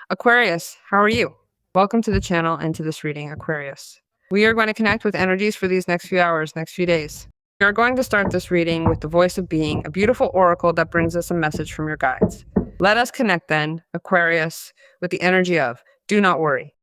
Aquarius, how are you? Welcome to the channel and to this reading, Aquarius. We are going to connect with energies for these next few hours, next few days. We are going to start this reading with the voice of being, a beautiful oracle that brings us a message from your guides. Let us connect then, Aquarius, with the energy of do not worry.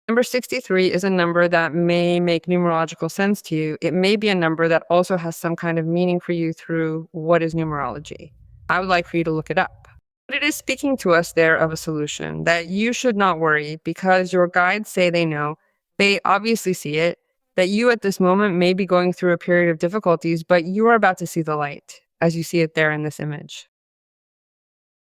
Number 63 is a number that may make numerological sense to you. It may be a number that also has some kind of meaning for you through what is numerology. I would like for you to look it up. But it is speaking to us there of a solution that you should not worry because your guides say they know. They obviously see it, that you at this moment may be going through a period of difficulties, but you are about to see the light as you see it there in this image.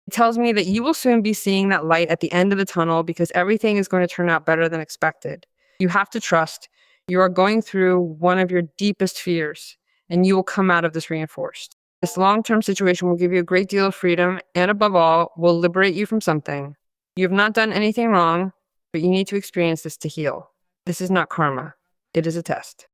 It tells me that you will soon be seeing that light at the end of the tunnel because everything is going to turn out better than expected. You have to trust. You are going through one of your deepest fears, and you will come out of this reinforced. This long-term situation will give you a great deal of freedom and, above all, will liberate you from something. You have not done anything wrong, but you need to experience this to heal. This is not karma. It is a test.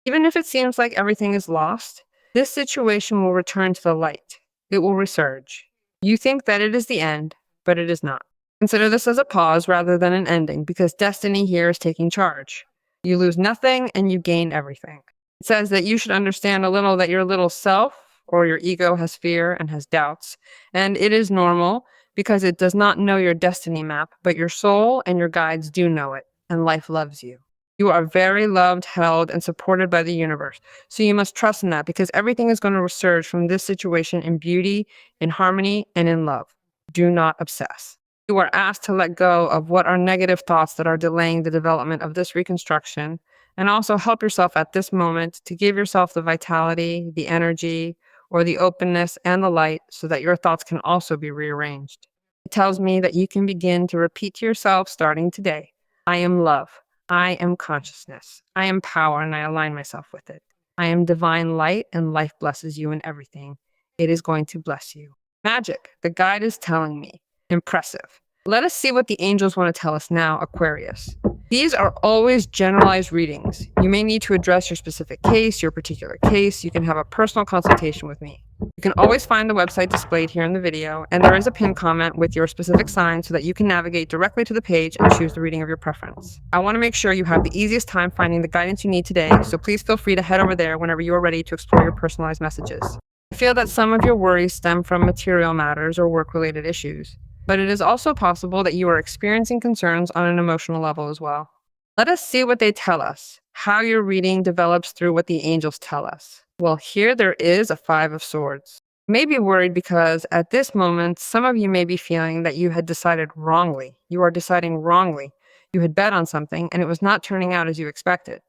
Even if it seems like everything is lost, this situation will return to the light. It will resurge. You think that it is the end, but it is not. Consider this as a pause rather than an ending because destiny here is taking charge. You lose nothing and you gain everything. It says that you should understand a little that your little self or your ego has fear and has doubts. And it is normal because it does not know your destiny map, but your soul and your guides do know it, and life loves you. You are very loved, held, and supported by the universe. So you must trust in that because everything is going to resurge from this situation in beauty, in harmony, and in love. Do not obsess. You are asked to let go of what are negative thoughts that are delaying the development of this reconstruction, and also help yourself at this moment to give yourself the vitality, the energy, or the openness and the light so that your thoughts can also be rearranged. It tells me that you can begin to repeat to yourself starting today, I am love. I am consciousness. I am power and I align myself with it. I am divine light and life blesses you in everything. It is going to bless you. Magic, the guide is telling me. Impressive. Let us see what the angels want to tell us now, Aquarius. These are always generalized readings. You may need to address your specific case, your particular case. You can have a personal consultation with me. You can always find the website displayed here in the video, and there is a pinned comment with your specific sign so that you can navigate directly to the page and choose the reading of your preference. I want to make sure you have the easiest time finding the guidance you need today, so please feel free to head over there whenever you are ready to explore your personalized messages. I feel that some of your worries stem from material matters or work-related issues, but it is also possible that you are experiencing concerns on an emotional level as well. Let us see what they tell us, how your reading develops through what the angels tell us. Well, here there is a 5 of Swords. You may be worried because at this moment, some of you may be feeling that you had decided wrongly. You are deciding wrongly. You had bet on something and it was not turning out as you expected.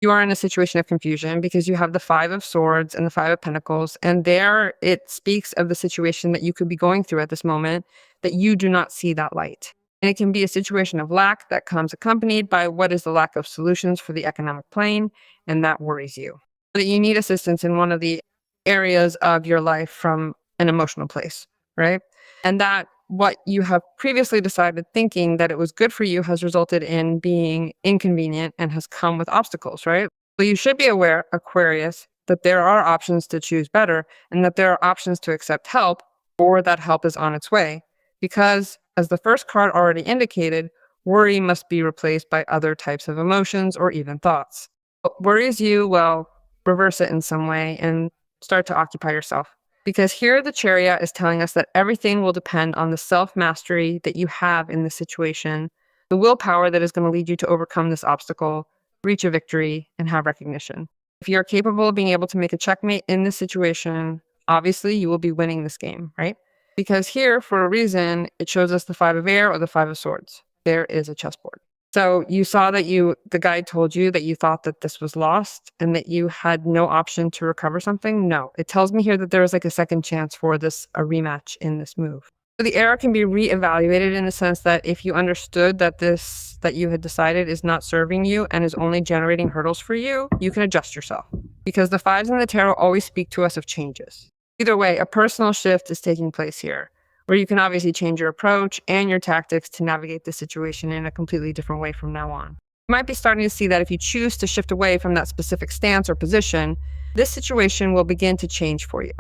You are in a situation of confusion because you have the 5 of Swords and the 5 of Pentacles, and there it speaks of the situation that you could be going through at this moment, that you do not see that light. And it can be a situation of lack that comes accompanied by what is the lack of solutions for the economic plane, and that worries you. That you need assistance in one of the areas of your life from an emotional place, right? And that what you have previously decided thinking that it was good for you has resulted in being inconvenient and has come with obstacles, right? Well, you should be aware, Aquarius, that there are options to choose better and that there are options to accept help or that help is on its way. Because as the first card already indicated, worry must be replaced by other types of emotions or even thoughts. What worries you, well, reverse it in some way and start to occupy yourself. Because here the Chariot is telling us that everything will depend on the self-mastery that you have in this situation, the willpower that is going to lead you to overcome this obstacle, reach a victory, and have recognition. If you're capable of being able to make a checkmate in this situation, obviously you will be winning this game, right? Because here, for a reason, it shows us the 5 of Air or the 5 of Swords. There is a chessboard. So you saw that the guide told you that you thought that this was lost and that you had no option to recover something. No, it tells me here that there is like a second chance for a rematch in this move. So the error can be reevaluated in the sense that if you understood that that you had decided is not serving you and is only generating hurdles for you, you can adjust yourself. Because the 5s in the tarot always speak to us of changes. Either way, a personal shift is taking place here, where you can obviously change your approach and your tactics to navigate the situation in a completely different way from now on. You might be starting to see that if you choose to shift away from that specific stance or position, this situation will begin to change for you.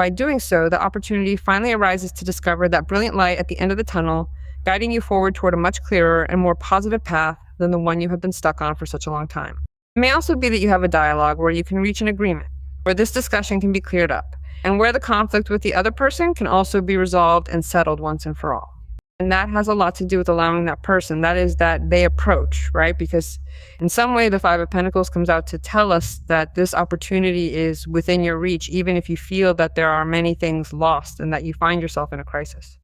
By doing so, the opportunity finally arises to discover that brilliant light at the end of the tunnel, guiding you forward toward a much clearer and more positive path than the one you have been stuck on for such a long time. It may also be that you have a dialogue where you can reach an agreement, where this discussion can be cleared up, and where the conflict with the other person can also be resolved and settled once and for all. And that has a lot to do with allowing that person, that is, that they approach, right? Because in some way, the Five of Pentacles comes out to tell us that this opportunity is within your reach, even if you feel that there are many things lost and that you find yourself in a crisis.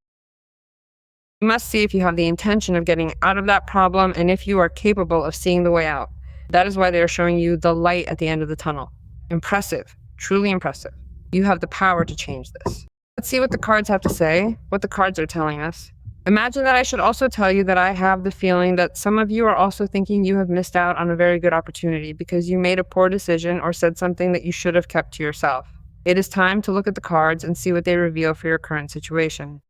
You must see if you have the intention of getting out of that problem and if you are capable of seeing the way out. That is why they are showing you the light at the end of the tunnel. Impressive, truly impressive. You have the power to change this. Let's see what the cards have to say, what the cards are telling us. Imagine that I should also tell you that I have the feeling that some of you are also thinking you have missed out on a very good opportunity because you made a poor decision or said something that you should have kept to yourself. It is time to look at the cards and see what they reveal for your current situation.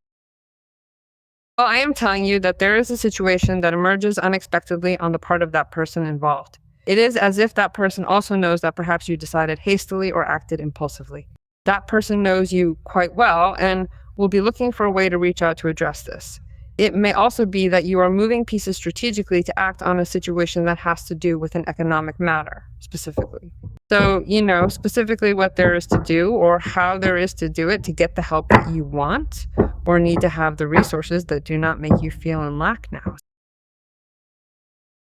Well, I am telling you that there is a situation that emerges unexpectedly on the part of that person involved. It is as if that person also knows that perhaps you decided hastily or acted impulsively. That person knows you quite well and will be looking for a way to reach out to address this. It may also be that you are moving pieces strategically to act on a situation that has to do with an economic matter, specifically. So, you know specifically what there is to do or how there is to do it to get the help that you want or need to have the resources that do not make you feel in lack now.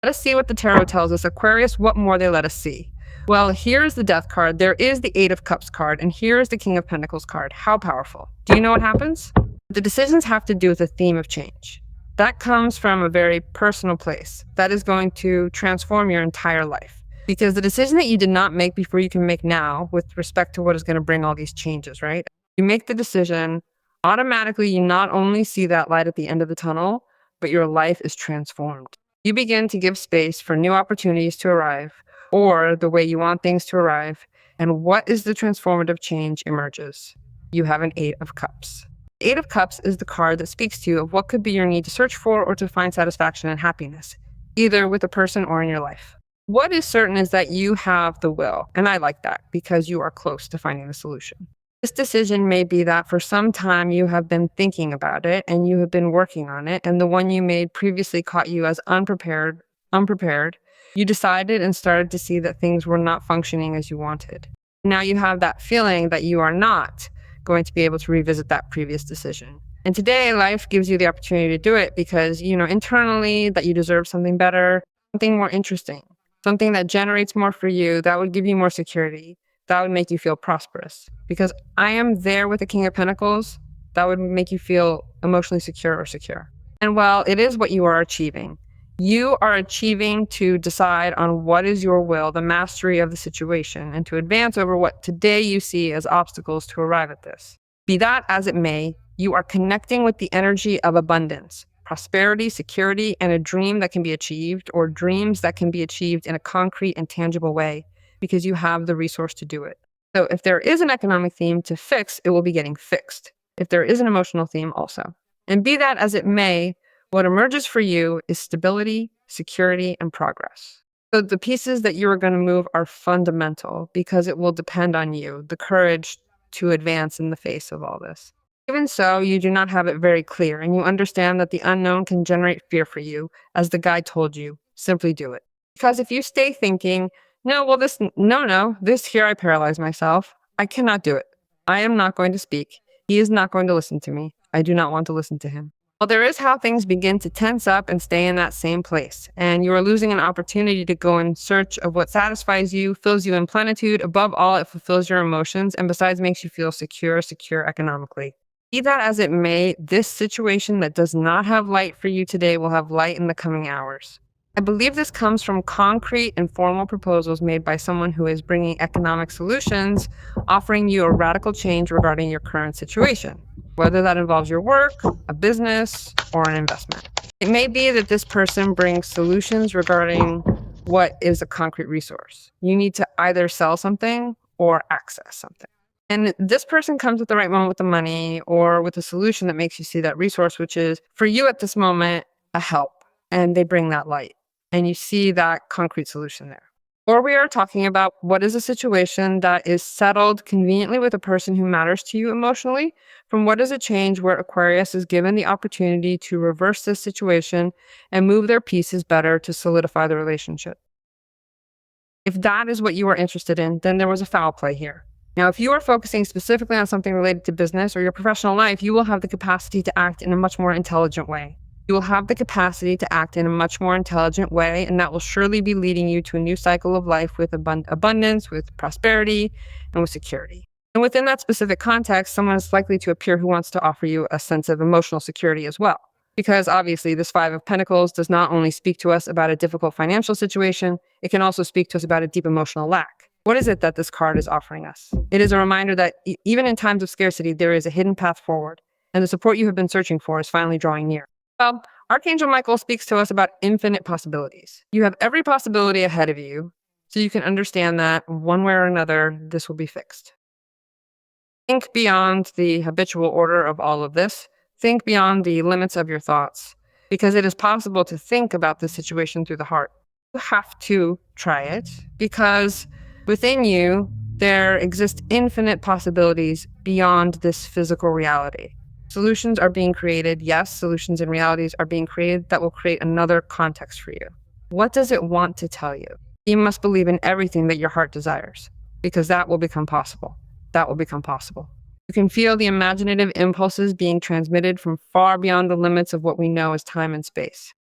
Let us see what the tarot tells us. Aquarius, what more they let us see? Well, here's the Death card. There is the Eight of Cups card, and here's the King of Pentacles card. How powerful. Do you know what happens? The decisions have to do with a theme of change. That comes from a very personal place. That is going to transform your entire life. Because the decision that you did not make before you can make now with respect to what is going to bring all these changes, right? You make the decision, automatically you not only see that light at the end of the tunnel, but your life is transformed. You begin to give space for new opportunities to arrive, or the way you want things to arrive, and what is the transformative change emerges. You have an Eight of Cups. The Eight of Cups is the card that speaks to you of what could be your need to search for or to find satisfaction and happiness, either with a person or in your life. What is certain is that you have the will, and I like that because you are close to finding the solution. This decision may be that for some time you have been thinking about it and you have been working on it, and the one you made previously caught you as unprepared. You decided and started to see that things were not functioning as you wanted. Now you have that feeling that you are not going to be able to revisit that previous decision. And today, life gives you the opportunity to do it because you know internally that you deserve something better, something more interesting, something that generates more for you, that would give you more security, that would make you feel prosperous. Because I am there with the King of Pentacles, that would make you feel emotionally secure or secure. And while it is what you are achieving, you are achieving to decide on what is your will, the mastery of the situation, and to advance over what today you see as obstacles to arrive at this. Be that as it may, you are connecting with the energy of abundance, prosperity, security, and a dream that can be achieved, or dreams that can be achieved in a concrete and tangible way, because you have the resource to do it. So if there is an economic theme to fix, it will be getting fixed. If there is an emotional theme also. And be that as it may, what emerges for you is stability, security, and progress. So the pieces that you are going to move are fundamental because it will depend on you, the courage to advance in the face of all this. Even so, you do not have it very clear, and you understand that the unknown can generate fear for you. As the guide told you, simply do it. Because if you stay thinking, this here I paralyze myself, I cannot do it. I am not going to speak. He is not going to listen to me. I do not want to listen to him. Well, there is how things begin to tense up and stay in that same place, and you are losing an opportunity to go in search of what satisfies you, fills you in plenitude. Above all, it fulfills your emotions, and besides makes you feel secure economically. Be that as it may, this situation that does not have light for you today will have light in the coming hours. I believe this comes from concrete and formal proposals made by someone who is bringing economic solutions, offering you a radical change regarding your current situation, whether that involves your work, a business, or an investment. It may be that this person brings solutions regarding what is a concrete resource. You need to either sell something or access something. And this person comes at the right moment with the money or with a solution that makes you see that resource, which is, for you at this moment, a help. And they bring that light. And you see that concrete solution there. Or we are talking about what is a situation that is settled conveniently with a person who matters to you emotionally, from what is a change where Aquarius is given the opportunity to reverse this situation and move their pieces better to solidify the relationship. If that is what you are interested in, then there was a foul play here. Now, if you are focusing specifically on something related to business or your professional life, you will have the capacity to act in a much more intelligent way. You will have the capacity to act in a much more intelligent way, and that will surely be leading you to a new cycle of life with abundance, with prosperity, and with security. And within that specific context, someone is likely to appear who wants to offer you a sense of emotional security as well. Because obviously, this Five of Pentacles does not only speak to us about a difficult financial situation, it can also speak to us about a deep emotional lack. What is it that this card is offering us? It is a reminder that even in times of scarcity, there is a hidden path forward, and the support you have been searching for is finally drawing near. Well, Archangel Michael speaks to us about infinite possibilities. You have every possibility ahead of you, so you can understand that one way or another, this will be fixed. Think beyond the habitual order of all of this. Think beyond the limits of your thoughts, because it is possible to think about this situation through the heart. You have to try it, because within you, there exist infinite possibilities beyond this physical reality. Solutions are being created. Yes, solutions and realities are being created that will create another context for you. What does it want to tell you? You must believe in everything that your heart desires, because that will become possible. That will become possible. You can feel the imaginative impulses being transmitted from far beyond the limits of what we know as time and space.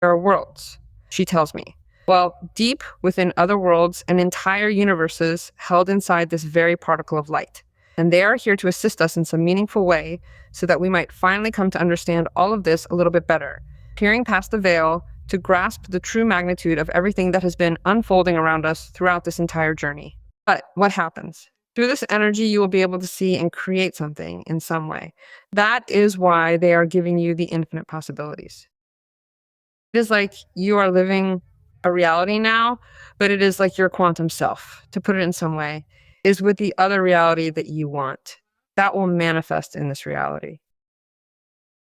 There are worlds, she tells me. Well, deep within other worlds and entire universes held inside this very particle of light. And they are here to assist us in some meaningful way so that we might finally come to understand all of this a little bit better, peering past the veil to grasp the true magnitude of everything that has been unfolding around us throughout this entire journey. But what happens? Through this energy, you will be able to see and create something in some way. That is why they are giving you the infinite possibilities. It is like you are living a reality now, but it is like your quantum self, to put it in some way, is with the other reality that you want. That will manifest in this reality.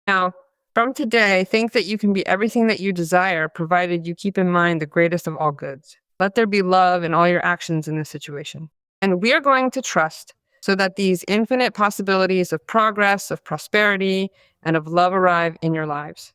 Now, from today, think that you can be everything that you desire, provided you keep in mind the greatest of all goods. Let there be love in all your actions in this situation. And we are going to trust so that these infinite possibilities of progress, of prosperity, and of love arrive in your lives.